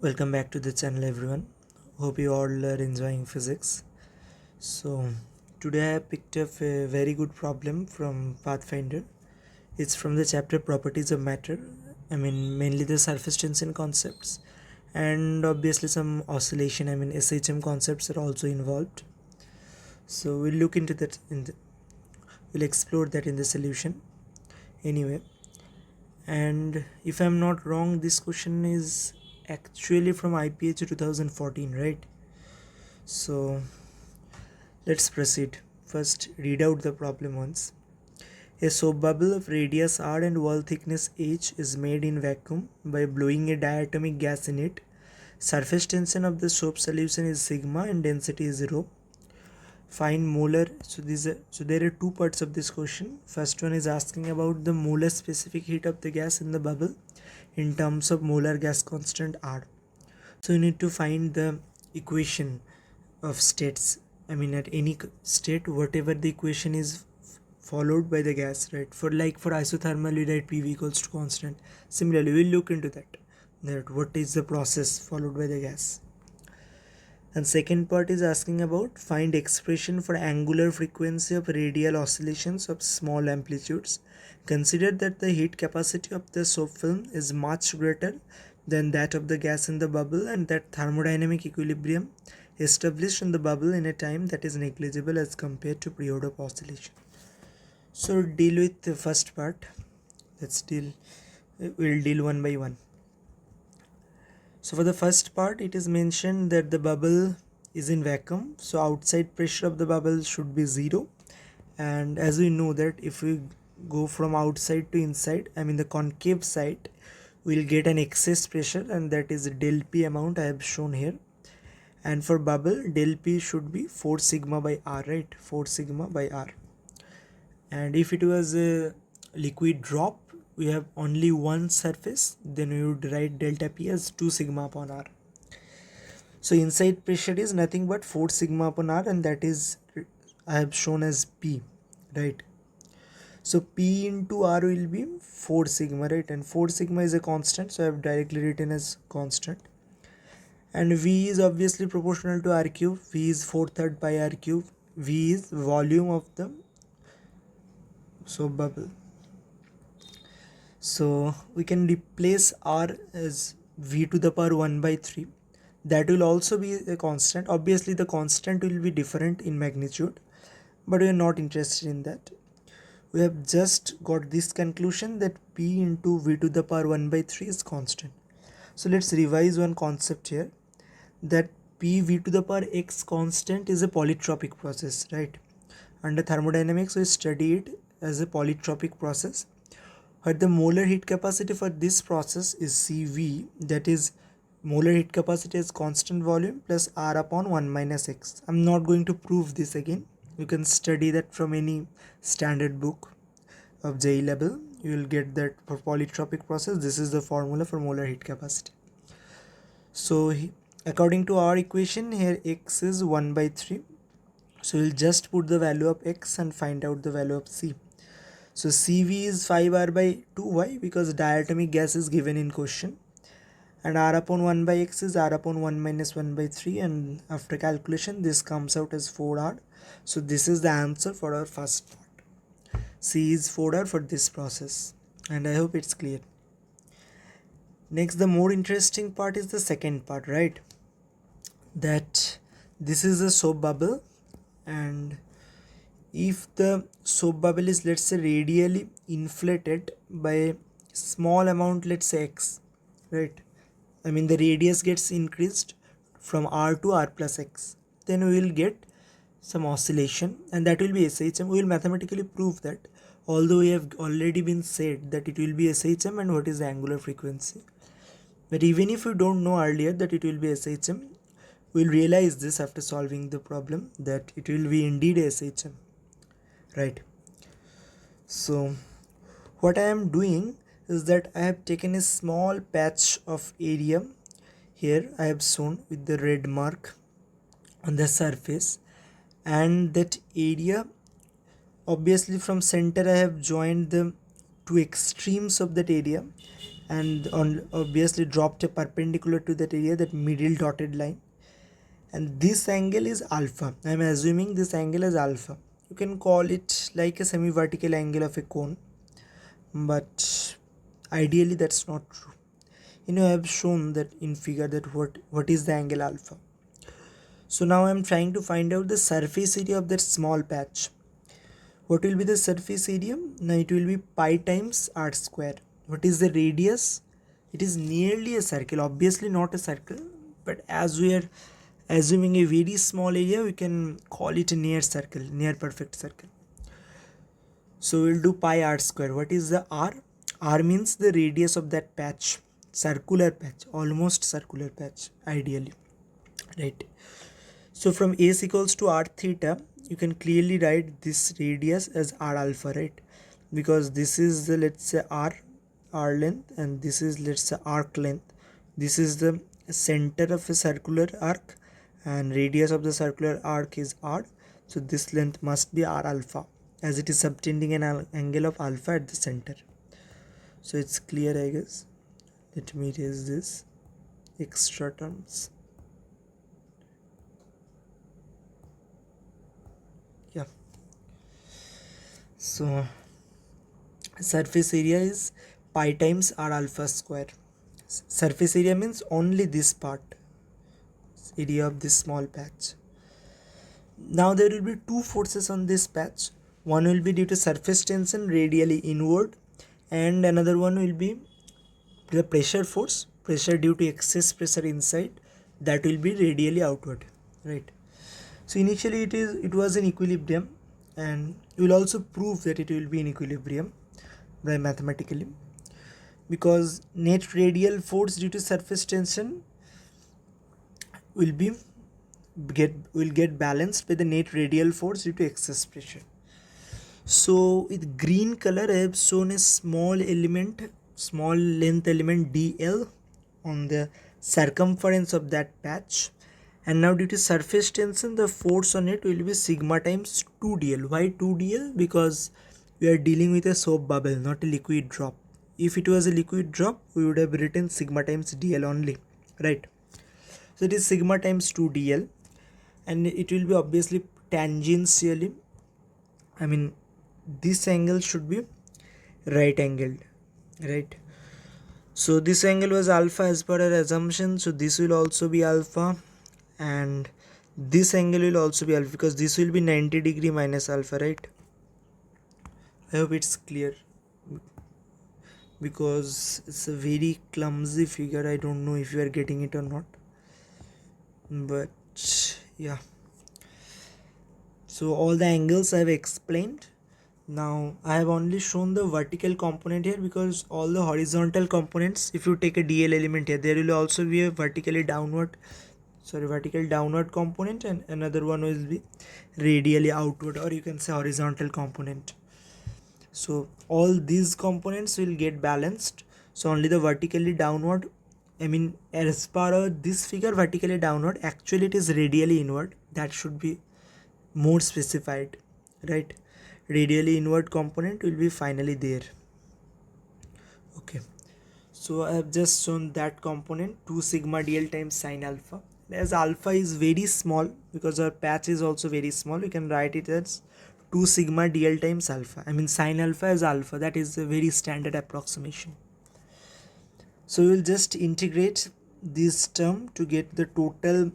Welcome back to the channel, everyone. Hope you all are enjoying physics. So today I picked up a very good problem from Pathfinder. It's from the chapter Properties of Matter. Mainly the surface tension concepts, and obviously some oscillation, SHM concepts are also involved. So we'll look into that we'll explore that in the solution anyway. And if I'm not wrong, this question is actually from IPHO 2014, right? So let's proceed. First, read out the problem once. A soap bubble of radius r and wall thickness h is made in vacuum by blowing a diatomic gas in it. Surface tension of the soap solution is sigma and density is rho. Find molar. So there are two parts of this question. First one is asking about the molar specific heat of the gas in the bubble in terms of molar gas constant r. So you need to find the equation of states. At any state, whatever the equation is followed by the gas, right? For isothermal, we write PV equals to constant. Similarly, we'll look into that what is the process followed by the gas. And second part is asking about find expression for angular frequency of radial oscillations of small amplitudes. Consider that the heat capacity of the soap film is much greater than that of the gas in the bubble, and that thermodynamic equilibrium established in the bubble in a time that is negligible as compared to period of oscillation. So deal with the first part. We'll deal one by one. So for the first part, it is mentioned that the bubble is in vacuum, so outside pressure of the bubble should be 0. And as we know that if we go from outside to inside, the concave side, we'll get an excess pressure, and that is del P amount I have shown here. And for bubble, del P should be 4 sigma by R, right? 4 sigma by R. And if it was a liquid drop, we have only one surface, then we would write delta P as 2 sigma upon R. So inside pressure is nothing but 4 sigma upon R, and that is I have shown as P, right? So P into R will be 4 sigma, right? And 4 sigma is a constant, so I have directly written as constant. And V is obviously proportional to R cube. V is 4/3 pi R cube. V is volume of the soap bubble. So we can replace R as V to the power 1 by 3. That will also be a constant. Obviously the constant will be different in magnitude, but we are not interested in that. We have just got this conclusion that P into V to the power 1 by 3 is constant. So let's revise one concept here, that P V to the power x constant is a polytropic process, right? Under thermodynamics we study it as a polytropic process, but the molar heat capacity for this process is Cv, that is molar heat capacity is constant volume plus R upon 1 minus x. I'm not going to prove this again. You can study that from any standard book of JEE level. You will get that for polytropic process, this is the formula for molar heat capacity. So according to our equation here, x is 1 by 3. So we'll just put the value of x and find out the value of C. So Cv is 5R by 2. Why? Because diatomic gas is given in question. And R upon 1 by x is R upon 1 minus 1 by 3. And after calculation, this comes out as 4R. So this is the answer for our first part. C is 4R for this process. And I hope it's clear. Next, the more interesting part is the second part, right? That this is a soap bubble, and if the soap bubble is, let's say, radially inflated by a small amount, let's say x, right? The radius gets increased from R to R plus x, then we will get some oscillation, and that will be SHM. We will mathematically prove that, although we have already been said that it will be SHM and what is the angular frequency. But even if we don't know earlier that it will be SHM, we'll realize this after solving the problem, that it will be indeed SHM, right? So what I am doing is that I have taken a small patch of area here. I have shown with the red mark on the surface, and that area, obviously from center I have joined the two extremes of that area, and obviously dropped a perpendicular to that area, that middle dotted line, and this angle is alpha. I am assuming this angle is alpha. You can call it like a semi-vertical angle of a cone, but ideally that's not true. I have shown that in figure that what is the angle alpha. So now I am trying to find out the surface area of that small patch. What will be the surface area? Now it will be pi times r square. What is the radius? It is nearly a circle, obviously not a circle, but as we are assuming a very small area, we can call it a near circle, near perfect circle. So we'll do pi r square. What is the r? R means the radius of that patch, circular patch, almost circular patch, ideally, right? So from s equals to r theta, you can clearly write this radius as r alpha, right? Because this is the, let's say, r length, and this is, let's say, arc length. This is the center of a circular arc, and radius of the circular arc is r. So this length must be r alpha, as it is subtending an angle of alpha at the center. So it's clear, I guess. Let me erase this extra terms. Yeah. So surface area is pi times r alpha square. Surface area means only this part, area of this small patch. Now there will be two forces on this patch. One will be due to surface tension radially inward, and another one will be the pressure force, pressure due to excess pressure inside, that will be radially outward, right? So initially it was in equilibrium, and we will also prove that it will be in equilibrium by mathematically, because net radial force due to surface tension will get balanced by the net radial force due to excess pressure. So with green color I have shown a small length element dl on the circumference of that patch, and now due to surface tension the force on it will be sigma times 2dl. Why 2dl? Because we are dealing with a soap bubble, not a liquid drop. If it was a liquid drop, we would have written sigma times dl only, right? So it is sigma times 2dl, and it will be obviously tangentially, I mean this angle should be right angled, right? So this angle was alpha as per our assumption, so this will also be alpha, and this angle will also be alpha, because this will be 90 degree minus alpha, right? I hope it's clear, because it's a very clumsy figure. I don't know if you are getting it or not, but yeah. So all the angles I have explained. Now I have only shown the vertical component here, because all the horizontal components, if you take a DL element here, there will also be a vertical downward component, and another one will be radially outward, or you can say horizontal component. So all these components will get balanced. So only the vertically downward, I mean as per this figure vertically downward, actually it is radially inward. That should be more specified, right? Radially inward component will be finally there. Okay, so I have just shown that component 2 sigma dl times sine alpha. As alpha is very small, because our patch is also very small, we can write it as 2 sigma dl times alpha. I mean sine alpha as alpha. That is a very standard approximation. So we will just integrate this term to get the total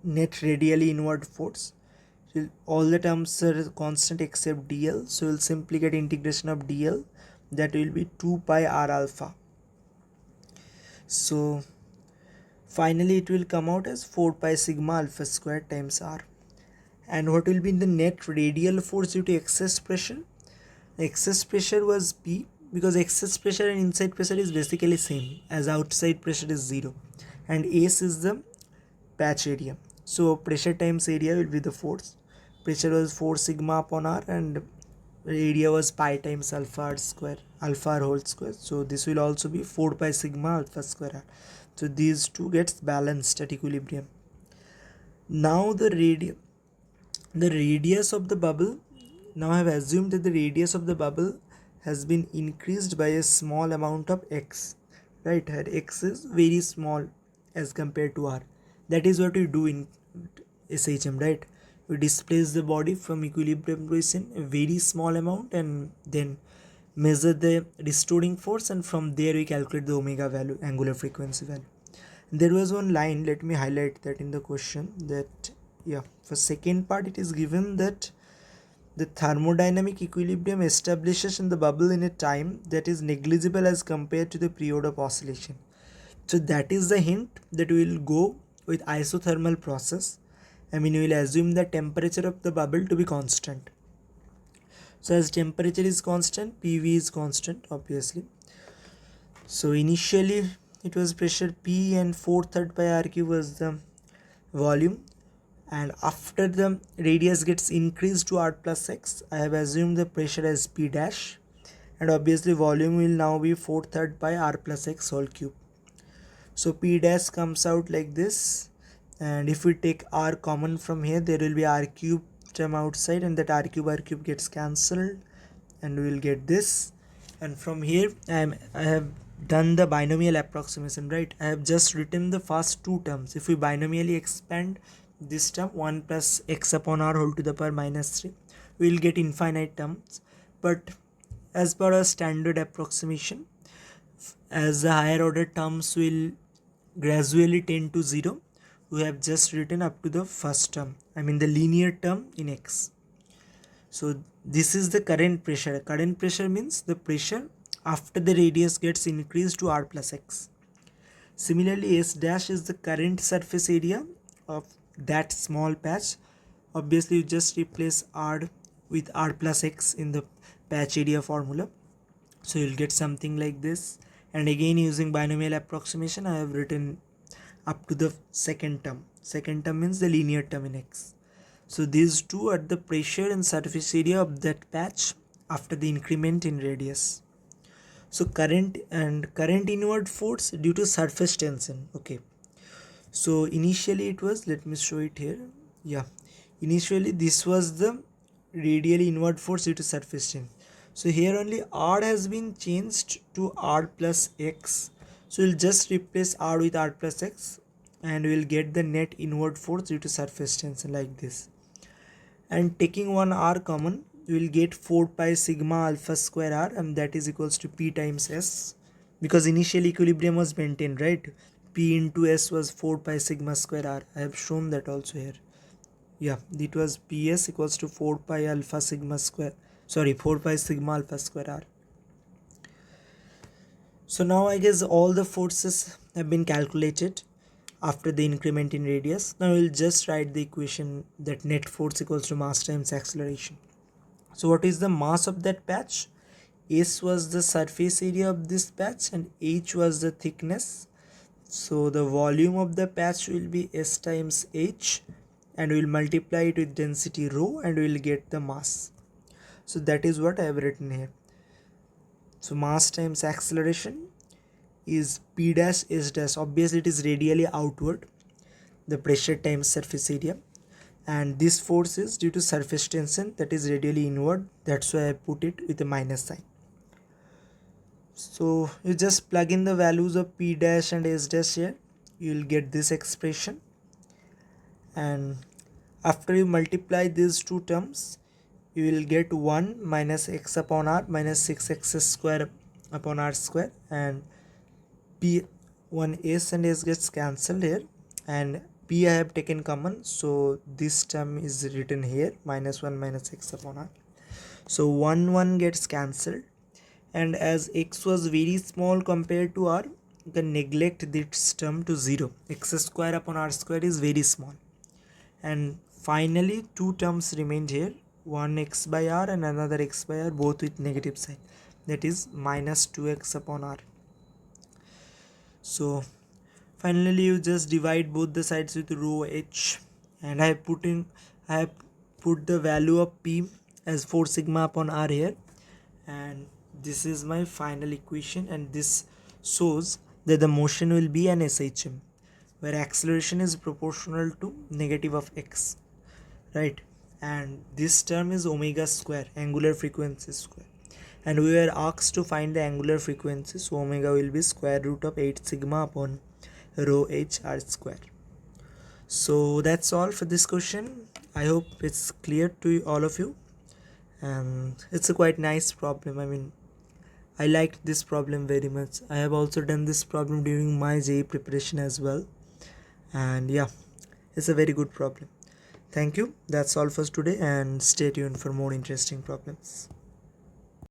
net radially inward force. All the terms are constant except dl, so we'll simply get integration of dl, that will be 2 pi r alpha. So finally it will come out as 4 pi sigma alpha square times r. And what will be the net radial force due to excess pressure? The excess pressure was P, because excess pressure and inside pressure is basically same, as outside pressure is 0, and S is the patch area. So pressure times area will be the force. Pressure was 4 sigma upon r, and area was pi times alpha r square, alpha r whole square. So this will also be 4 pi sigma alpha square r. So these two gets balanced at equilibrium. Now the radius of the bubble, now I have assumed that the radius of the bubble has been increased by a small amount of x. right? Here x is very small as compared to r. That is what we do in SHM, right? We displace the body from equilibrium position a very small amount and then measure the restoring force, and from there we calculate the omega value, angular frequency value. There was one line, let me highlight that in the question, that yeah, for second part it is given that the thermodynamic equilibrium establishes in the bubble in a time that is negligible as compared to the period of oscillation. So that is the hint that we will go with isothermal process. I mean, we will assume the temperature of the bubble to be constant. So as temperature is constant, PV is constant, obviously. So initially it was pressure P and 4/3 pi RQ was the volume, and after the radius gets increased to R plus X, I have assumed the pressure as P dash, and obviously volume will now be 4/3 pi R plus X whole cube. So P dash comes out like this, and if we take R common from here, there will be R cube term outside, and that R cube gets cancelled, and we will get this. And from here I have done the binomial approximation, right? I have just written the first two terms. If we binomially expand this term 1 plus x upon r whole to the power minus 3, we will get infinite terms. But as per our standard approximation, as the higher order terms will gradually tend to 0, we have just written up to the first term, I mean the linear term in x. So this is the current pressure. Current pressure means the pressure after the radius gets increased to R plus X. Similarly, S dash is the current surface area of that small patch. Obviously, you just replace R with R plus X in the patch area formula. So you'll get something like this. And again, using binomial approximation, I have written up to the second term. Second term means the linear term in X. So these two are the pressure and surface area of that patch after the increment in radius. So current inward force due to surface tension. Okay. So initially it was, let me show it here. Yeah. Initially this was the radial inward force due to surface tension. So here only R has been changed to R plus X. So we'll just replace R with R plus X, and we'll get the net inward force due to surface tension like this. And taking one R common, we will get 4 pi sigma alpha square R, and that is equals to P times S, because initial equilibrium was maintained, right? P into S was 4 pi sigma square R. I have shown that also here. Yeah, it was PS equals to 4 pi alpha sigma square, 4 pi sigma alpha square R. So now I guess all the forces have been calculated after the increment in radius. Now we'll just write the equation that net force equals to mass times acceleration. So what is the mass of that patch? S was the surface area of this patch and H was the thickness. So the volume of the patch will be S times H, and we'll multiply it with density rho, and we'll get the mass. So that is what I have written here. So mass times acceleration is P dash S dash. Obviously it is radially outward, the pressure times surface area, and this force is due to surface tension, that is radially inward. That's why I put it with a minus sign. So you just plug in the values of P dash and S dash here, you will get this expression, and after you multiply these two terms, you will get 1 minus x upon r minus 6x square upon r square, and P, 1 S and S gets cancelled here, and P I have taken common, so this term is written here, minus 1 minus x upon r. So 1 gets cancelled, and as x was very small compared to r, you can neglect this term to 0. X square upon r square is very small, and finally two terms remained here, one x by r and another x by r, both with negative sign, that is minus 2x upon r. So finally you just divide both the sides with rho h, and I have put the value of P as 4 sigma upon r here, and this is my final equation, and this shows that the motion will be an SHM where acceleration is proportional to negative of x, right? And this term is omega square, angular frequency square, and we were asked to find the angular frequency, so omega will be square root of 8 sigma upon rho h r square. So that's all for this question. I hope it's clear to all of you, and it's a quite nice problem. I mean, I liked this problem very much. I have also done this problem during my JEE preparation as well, and yeah, it's a very good problem. Thank you. That's all for today, and stay tuned for more interesting problems.